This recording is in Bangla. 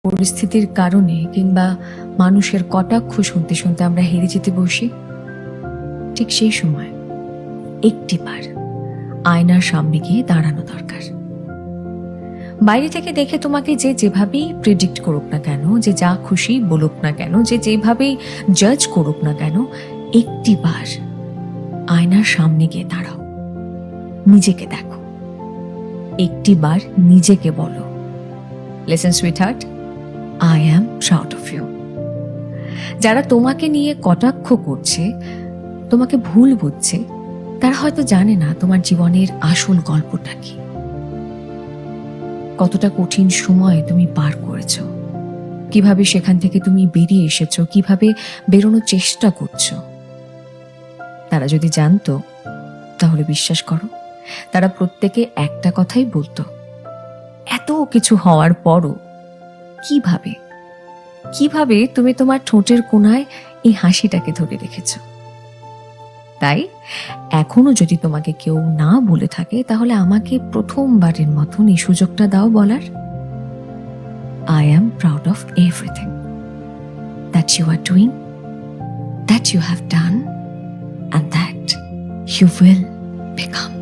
পরিস্থিতির কারণে কিংবা মানুষের কটাক্ষ শুনতে শুনতে আমরা হেরে যেতে বসি, ঠিক সেই সময় একটিবার আয়নার সামনে গিয়ে দাঁড়ানো দরকার। বাইরে থেকে দেখে তোমাকে যে যেভাবেই প্রেডিক্ট করুক না কেন, যে যা খুশি বলুক না কেন, যে যেভাবেই জাজ করুক না কেন, একটিবার আয়নার সামনে গিয়ে দাঁড়াও, নিজেকে দেখো, একটিবার নিজেকে বলো, listen sweetheart, I am proud of you. যারা তোমাকে নিয়ে কটাক্ষ করছে, তোমাকে ভুল বুঝছে, তারা হয়তো জানে না তোমার জীবনের আসল গল্পটা কি, কতটা কঠিন সময় তুমি পার করেছো, কিভাবে সেখান থেকে তুমি বেরিয়ে এসেছো, কিভাবে বেরোনোর চেষ্টা করছো। তারা যদি জানতো, তাহলে বিশ্বাস করো, তারা প্রত্যেকে একটা কথাই বলতো, এত কিছু হওয়ার পরও কিভাবে কিভাবে তুমি তোমার ঠোঁটের কোণায় এই হাসিটাকে ধরে রেখেছো। তাই এখনো যদি তোমাকে কেউ না বলে থাকে, তাহলে আমাকে প্রথমবারের মতন এই সুযোগটা দাও বলার, I am proud of everything that you are doing, that you have done, and that you will become.